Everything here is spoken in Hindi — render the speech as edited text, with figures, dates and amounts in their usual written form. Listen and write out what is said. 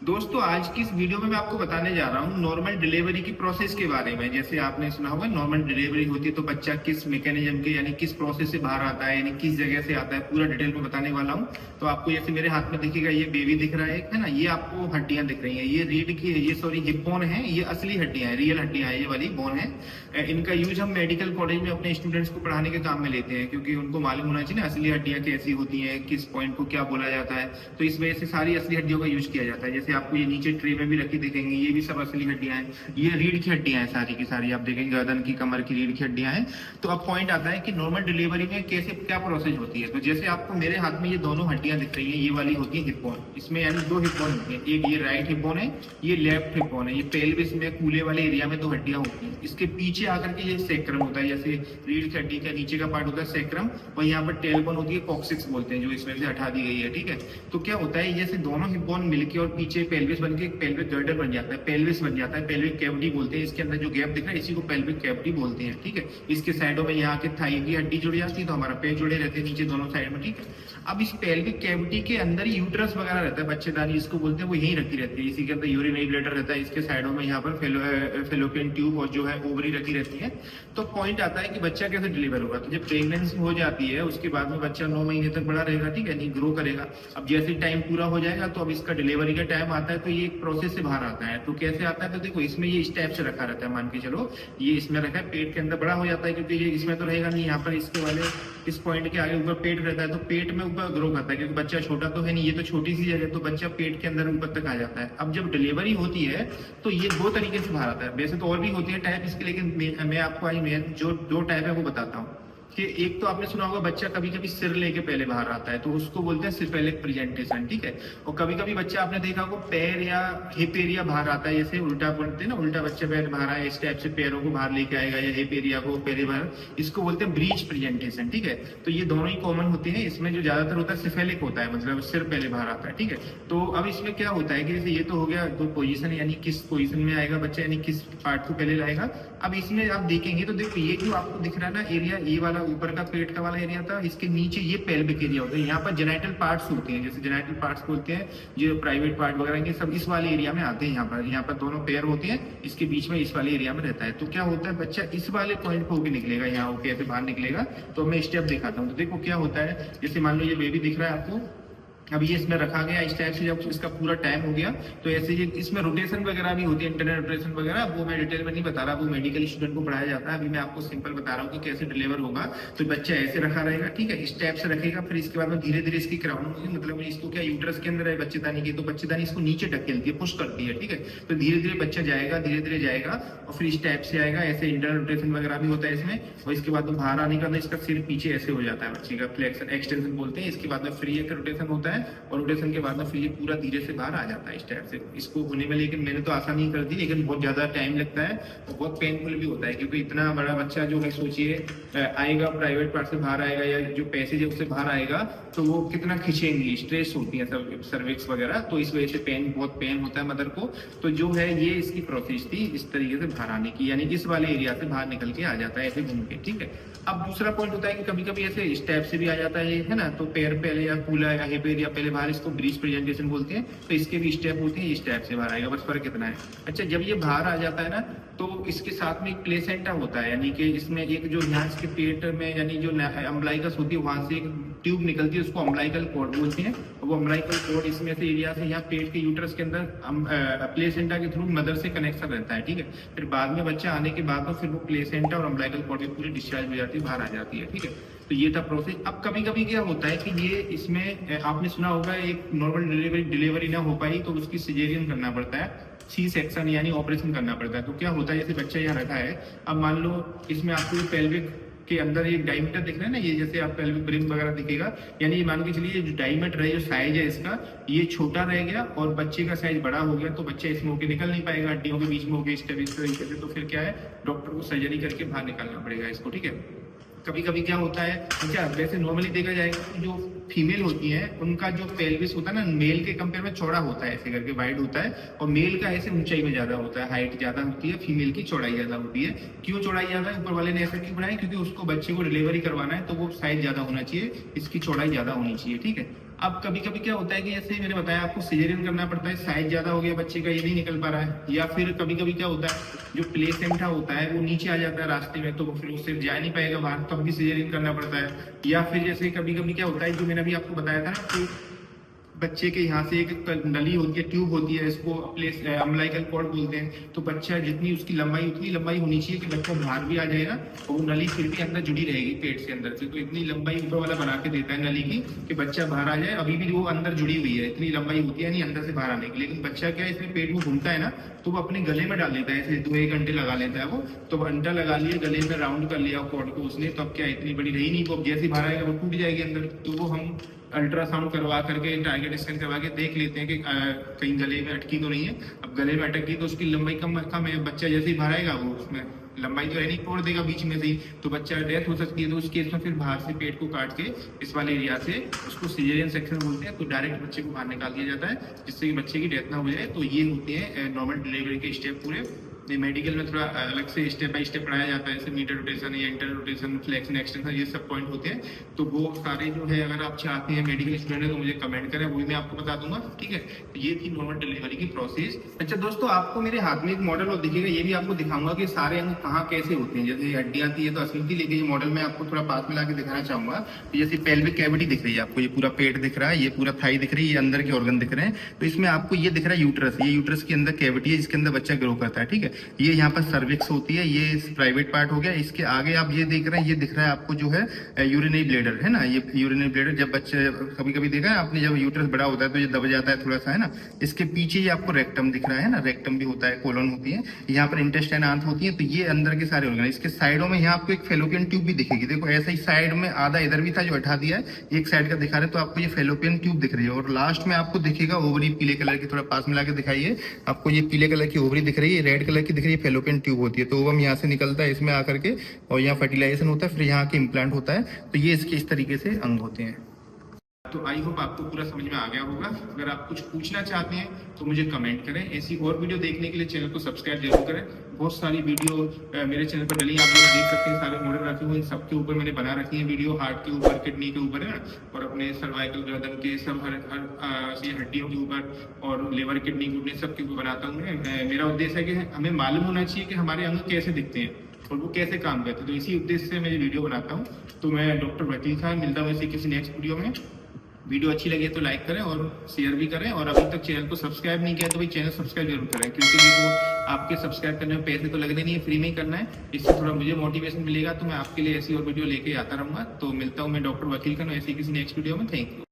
दोस्तों आज की इस वीडियो में मैं आपको बताने जा रहा हूँ नॉर्मल डिलीवरी की प्रोसेस के बारे में। जैसे आपने सुना होगा नॉर्मल डिलीवरी होती है तो बच्चा किस मैकेनिज्म के यानी किस प्रोसेस से बाहर आता है, यानी किस जगह से आता है, पूरा डिटेल में बताने वाला हूँ। तो आपको जैसे मेरे हाथ में दिखेगा ये बेबी दिख रहा है ना, ये आपको हड्डियां दिख रही हैं, ये रीढ़ की ये सॉरी हिप बोन है, ये असली हड्डियां है, रियल हड्डियां है, ये वाली बोन है। इनका यूज हम मेडिकल कॉलेज में अपने स्टूडेंट्स को पढ़ाने के काम में लेते हैं, क्योंकि उनको मालूम होना चाहिए ना असली हड्डियां कैसी होती हैं, किस पॉइंट को क्या बोला जाता है। तो इस वजह से सारी असली हड्डियों का यूज किया जाता है। जैसे आपको ये नीचे ट्रे में भी रखी दिखेंगी, ये भी सब असली हड्डियां हैं। ये रीढ़ की हड्डियां हैं सारी की सारी, आप देखेंगे गर्दन की, कमर की रीढ़ की हड्डियां हैं। तो अब पॉइंट आता है कि नॉर्मल डिलीवरी में कैसे क्या प्रोसेस होती है। तो जैसे आपको मेरे हाथ में ये दोनों हड्डियां दिख रही है, ये वाली होती है हिप बोन। इसमें यानी दो हिप बोन होती है, एक ये राइट हिप बोन है, ये लेफ्ट हिप बोन है। ये पेल्विस में कूल्हे वाले एरिया में दो हड्डियां होती हैं। इसके पीछे आकर के ये सेक्रम होता है, जैसे रीढ़ की हड्डी का नीचे का पार्ट होता है सेक्रम, और यहाँ पर टेल बोन होती है, कॉक्सिक्स बोलते हैं, जो इसमें से हटा दी गई है। ठीक है, तो क्या होता है जैसे दोनों हिप बोन मिलके और पीछे पेल्विस बन के पेल्विक गर्डर बन जाता है, पेल्विस बन जाता है, पेल्विक कैविटी बोलते हैं। इसके अंदर जो गैप दिख रहा है इसी को पेल्विक कैविटी बोलते हैं। ठीक है, इसके साइडों में यहाँ के थाई की हड्डी जुड़ जाती है तो हमारा पेट जुड़े रहते हैं नीचे दोनों साइड में। ठीक है, अब इस पेल्विक कैविटी के अंदर ही यूट्रस वगैरह रहता है, बच्चेदानी इसको बोलते हैं, वो यहीं रखी रहती है। इसी के अंदर यूरिनरी ब्लैडर रहता है, इसके साइडों में यहाँ पर फेलोपियन ट्यूब और जो है ओवरी रखी रहती है। तो पॉइंट आता है कि बच्चा कैसे डिलीवर होगा। तो जब प्रेगनेंसी हो जाती है उसके बाद में बच्चा 9 महीने तक बड़ा रहेगा, ठीक है, नहीं ग्रो करेगा। अब जैसे टाइम पूरा हो जाएगा तो अब इसका डिलीवरी का टाइम आता है, तो ये एक प्रोसेस से बाहर आता है। तो कैसे आता है, तो देखो इसमें ये स्टेप से रखा रहता है, मान के चलो ये इसमें रखा है, पेट के अंदर बड़ा हो जाता है, क्योंकि ये इसमें तो रहेगा नहीं, यहाँ पर इसके वाले इस पॉइंट के आगे ऊपर पेट रहता है, तो पेट में ऊपर ग्रो करता है, क्योंकि बच्चा छोटा तो है नहीं, ये तो छोटी सी जगह, तो बच्चा पेट के अंदर ऊपर तक आ जाता है। अब जब डिलीवरी होती है तो ये दो तरीके से बाहर आता है। वैसे तो और भी होती है टाइप इसके, लेकिन मैं आपको आज मेन जो दो टाइप है वो बताता हूँ। कि एक तो आपने सुना होगा बच्चा कभी कभी सिर लेके पहले बाहर आता है, तो उसको बोलते हैं सिर्फेलिक प्रेजेंटेशन। ठीक है, और कभी कभी बच्चा आपने देखा होगा पैर या हिप एरिया बाहर आता है, जैसे उल्टा बोलते हैं ना, उल्टा बच्चा पैर बाहर आए, इस टाइप से पैरों को बाहर लेके आएगा या हिप एरिया को पैर बाहर, इसको बोलते हैं ब्रीच प्रेजेंटेशन। ठीक है, तो ये दोनों ही कॉमन होते हैं। इसमें जो ज्यादातर होता है सिफेलिक होता है, मतलब सिर पहले बाहर आता है। ठीक है, तो अब इसमें क्या होता है कि जैसे ये तो हो गया दो पोजीशन, यानी किस पोजीशन में आएगा बच्चा, यानी किस पार्ट को पहले लाएगा। अब इसमें आप देखेंगे तो देखो ये जो आपको दिख रहा है ना एरिया, ये वाला ऊपर का पेट का वाला एरिया था, इसके नीचे ये पेल्विक एरिया होता है। यहाँ पर जेनाइटल पार्ट्स होते हैं, जैसे जेनाइटल पार्ट्स बोलते हैं, जो प्राइवेट पार्ट वगैरह ये सब इस वाले एरिया में आते हैं। यहाँ पर दोनों पैर होते हैं, इसके बीच में इस वाले एरिया में रहता है। तो क्या होता है बच्चा इस वाले पॉइंट पे होकर निकलेगा, यहाँ होकर ऐसे बाहर निकलेगा। तो मैं स्टेप दिखाता हूँ। तो देखो क्या होता है, जैसे मान लो ये बेबी दिख रहा है आपको, अब ये इसमें रखा गया इस टाइप से। जब इसका पूरा टाइम हो गया तो ऐसे ये इसमें रोटेशन वगैरह भी होती है, इंटरनल रोटेशन वगैरह, वो मैं डिटेल में नहीं बता रहा, वो मेडिकल स्टूडेंट को पढ़ाया जाता है। अभी मैं आपको सिंपल बता रहा हूँ कि कैसे डिलीवर होगा। तो बच्चा ऐसे रखा रहेगा, ठीक है, इस टाइप से रखेगा। फिर इसके बाद में धीरे धीरे इसकी क्राउन होगी, मतलब इसको क्या यूट्रस के अंदर है बच्चेदानी की, तो बच्चेदानी इसको नीचे ढकेलती है, पुश करती है। ठीक है, तो धीरे धीरे बच्चा जाएगा, धीरे धीरे जाएगा और फिर इस टाइप से आएगा। ऐसे इंटरनल रोटेशन वगैरह भी होता है इसमें। और इसके बाद में बाहर आने का इसका सिर पीछे ऐसे हो जाता है बच्चे का, फ्लेक्शन एक्सटेंशन बोलते हैं। इसके बाद में फ्री एक रोटेशन होता है, और रोटेशन के बाद में फिर ये पूरा धीरे से बाहर आ जाता है इस टाइप से इसको होने में। लेकिन मैंने तो आसानी कर दी, लेकिन बहुत ज्यादा टाइम लगता है और बहुत पेनफुल भी होता है, क्योंकि इतना बड़ा बच्चा जो है सोचिए आएगा, प्राइवेट पार्ट से बाहर आएगा या जो पैसेज है उससे बाहर आएगा, तो वो कितना खींचेंगे, स्ट्रेस होती है सब सर्विक्स वगैरह, तो इस वजह से बहुत पेन होता है मदर को। तो जो है ये इसकी प्रोसेस थी इस तरीके से बाहर आने की, यानी इस वाले एरिया से बाहर निकल के आ जाता है ऐसे घूम के। ठीक है, अब दूसरा पॉइंट होता है कि कभी कभी ऐसे स्टेप से भी आ जाता है ना, तो पैर पहले या कूला या हिप एरिया पहले बाहर, इसको ब्रीच प्रेजेंटेशन बोलते हैं। तो इसके भी स्टेप होते हैं, इस स्टेप से बाहर आएगा, बस फर्क कितना है। अच्छा, जब ये बाहर आ जाता है ना तो इसके साथ में एक प्लेसेंटा होता है, यानी कि इसमें एक जो यहाँ के पेट में यानी जो अम्बलाइकस होती है वहां से एक ट्यूब निकलती है, उसको अम्बलाइकल कॉर्ड बोलते हैं। वो अम्बलाइकल कॉर्ड इसमें से एरिया से यहाँ पेट के यूट्रस के अंदर प्लेसेंटा के थ्रू मदर से कनेक्शन रहता है। ठीक है, फिर बाद में बच्चा आने के बाद में फिर वो प्लेसेंटा और अम्बलाइकल कॉर्ड की पूरी डिस्चार्ज हो जाती है, बाहर आ जाती है। ठीक है, तो ये था प्रोसेस। अब कभी कभी क्या होता है कि ये इसमें आपने सुना होगा एक नॉर्मल डिलीवरी ना हो पाई तो उसकी सिजेरियन करना पड़ता है, सी सेक्शन यानी ऑपरेशन करना पड़ता है। तो क्या होता है, जैसे बच्चा यहाँ रखा है, अब मान लो इसमें आपको पेल्विक के अंदर एक डायमीटर दिख रहा है ना, ये जैसे आप पेल्विक ब्रिम वगैरह दिखेगा, यानी मान के चलिए जो डायमीटर है, जो साइज है इसका, ये छोटा रह गया और बच्चे का साइज बड़ा हो गया, तो बच्चा इसमें होकर निकल नहीं पाएगा, हड्डियों के बीच में हो गया इस तरीके से। तो फिर क्या है, डॉक्टर को सर्जरी करके बाहर निकालना पड़ेगा इसको। ठीक है, कभी कभी क्या होता है, अच्छा वैसे नॉर्मली देखा जाएगा कि जो फीमेल होती है उनका जो पेल्विस होता है ना, मेल के कंपेयर में चौड़ा होता है, ऐसे करके वाइड होता है, और मेल का ऐसे ऊंचाई में ज्यादा होता है, हाइट ज्यादा होती है, फीमेल की चौड़ाई ज्यादा होती है। क्यों चौड़ाई ज्यादा है, ऊपर वाले ने ऐसा क्यों बनाया, क्योंकि उसको बच्चे को डिलीवरी करवाना है तो वो साइज ज्यादा होना चाहिए, इसकी चौड़ाई ज्यादा होनी चाहिए। ठीक है, अब कभी कभी क्या होता है कि जैसे मैंने बताया आपको सिजेरियन करना पड़ता है, साइज ज्यादा हो गया बच्चे का, ये नहीं निकल पा रहा है, या फिर कभी कभी क्या होता है जो प्लेसेंटा होता है वो नीचे आ जाता है रास्ते में, तो फिर उससे जा नहीं पाएगा बाहर, तब भी सिजेरियन करना पड़ता है। या फिर जैसे कभी कभी क्या होता है जो मैंने अभी आपको बताया था ना कि बच्चे के यहाँ से एक नली होती है, ट्यूब होती है, इसको अम्बिलिकल कॉर्ड बोलते हैं। तो बच्चा जितनी उसकी लंबाई उतनी लंबाई होनी चाहिए कि बच्चा बाहर भी आ जाएगा तो वो नली फिर भी अंदर जुड़ी रहेगी पेट से अंदर से। तो इतनी लंबाई ऊपर वाला बना के देता है नली की कि बच्चा बाहर आ जाए, अभी भी वो अंदर जुड़ी हुई है, इतनी लंबाई होती है नहीं अंदर से बाहर आने की। लेकिन बच्चा क्या है इसमें पेट में घूमता है ना, तो वो अपने गले में डाल देता है, ऐसे 2-1 घंटे लगा लेता है वो। तो घंटा लगा लिया, गले में राउंड कर लिया कॉर्ड को उसने, तो अब क्या इतनी बड़ी रही नहीं, वो अब जैसे बाहर आएगा वो टूट जाएगी अंदर। तो वो हम अल्ट्रासाउंड करवा करके, टारगेट स्कैन करवा के देख लेते हैं कि कहीं गले में अटकी तो नहीं है। अब गले में अटक गई तो उसकी लंबाई कम है, बच्चा जैसे ही बाहर आएगा वो उसमें लंबाई तो है नहीं, तोड़ देगा बीच में से ही, तो बच्चा डेथ हो सकती है। तो उस केस में फिर बाहर से पेट को काट के इस वाले एरिया से, उसको सिजेरियन सेक्शन बोलते हैं, तो डायरेक्ट बच्चे को बाहर निकाल दिया जाता है जिससे कि बच्चे की डेथ ना हो जाए। तो ये होते हैं नॉर्मल डिलीवरी के स्टेप पूरे। मेडिकल में थोड़ा अलग से स्टेप बाय स्टेप पढ़ाया जाता है, जैसे मीटर रोटेशन या इंटर रोटेशन, फ्लेक्शन, एक्सटेंशन, ये सब पॉइंट होते हैं। तो वो सारे जो है अगर आप चाहते हैं मेडिकल स्टूडेंट है तो मुझे कमेंट करें, वो भी मैं आपको बता दूंगा, ठीक है। तो ये थी नॉर्मल डिलीवरी की प्रोसेस। अच्छा दोस्तों, आपको मेरे हाथ में एक मॉडल और दिखेगा, ये भी आपको दिखाऊंगा कि सारे अंग कहाँ कैसे होते हैं। जैसे हड्डियां थी ये तो असली थी, लेकिन ये मॉडल में आपको थोड़ा पास में लाके दिखाना चाहूंगा। तो जैसे पेल्विक कैविटी दिख रही है आपको, ये पूरा पेट दिख रहा है, ये पूरा थाई दिख रही है, ये अंदर के ऑर्गन दिख रहे हैं। तो इसमें आपको ये दिख रहा है यूट्रस, ये यूट्रस के अंदर कैविटी है जिसके अंदर बच्चा ग्रो करता है, ठीक है। ये यहाँ पर सर्विक्स होती है, ये प्राइवेट पार्ट हो गया। इसके आगे आप ये देख रहे हैं, ये दिख रहा है आपको जो है यूरिनरी ब्लैडर, है ना। ये यूरिनरी ब्लैडर, जब बच्चे कभी कभी देखा है आपने, जब यूट्रस बड़ा होता है तो ये दब जाता है थोड़ा सा, है ना। इसके पीछे ये आपको रेक्टम दिख रहा है ना, रेक्टम भी होता है, कोलन होती है, यहाँ पर इंटेस्टाइन आंत होती है। तो ये अंदर के सारे ऑर्गन। इसके साइडों में यहाँ आपको एक फेलोपियन ट्यूब भी दिखेगी, देखो ऐसा ही साइड में आधा इधर भी था जो हटा दिया है, एक साइड का दिखा रहे, तो आपको ये फेलोपियन ट्यूब दिख रही है। और लास्ट में आपको दिखेगा ओवरी, पीले कलर की, थोड़ा पास में लाके दिखाइए, आपको ये पीले कलर की ओवरी दिख रही है, रेड कलर की दिख रही है, फेलोपियन ट्यूब होती है। तो ओवम यहाँ से निकलता है इसमें आकर के, और यहाँ फर्टिलाइजेशन होता है, फिर यहाँ के इम्प्लांट होता है। तो ये इसके इस तरीके से अंग होते हैं। तो आई होप आपको पूरा समझ में आ गया होगा। अगर आप कुछ पूछना चाहते हैं तो मुझे कमेंट करें। ऐसी और वीडियो देखने के लिए चैनल को सब्सक्राइब जरूर करें। बहुत सारी वीडियो मेरे चैनल पर डली, आप लोग देख सकते हैं, सारे मॉडल रखे हुए हैं, सबके ऊपर मैंने बना रखी है वीडियो, हार्ट के ऊपर, किडनी के ऊपर, है ना, और अपने सर्वाइकल, गर्दन के सब हर हड्डियों के ऊपर, और लिवर, किडनी, गुडनी सबके ऊपर बनाता हूँ मैं। मेरा उद्देश्य है कि हमें मालूम होना चाहिए कि हमारे अंग कैसे दिखते हैं और वो कैसे काम करते हैं। तो इसी उद्देश्य से मैं ये वीडियो बनाता हूँ। तो मैं डॉक्टर वकील खान, मिलता हूँ ऐसे किसी नेक्स्ट वीडियो में। वीडियो अच्छी लगे तो लाइक करें और शेयर भी करें, और अभी तक चैनल को सब्सक्राइब नहीं किया तो भाई चैनल सब्सक्राइब जरूर करें, क्योंकि देखो आपके सब्सक्राइब करने में पैसे तो लगने नहीं है, फ्री में ही करना है। इससे थोड़ा मुझे मोटिवेशन मिलेगा, तो मैं आपके लिए ऐसी और वीडियो लेके आता रहूंगा। तो मिलता हूँ मैं डॉक्टर वकील खान ऐसी किसी नेक्स्ट वीडियो में। Thank you.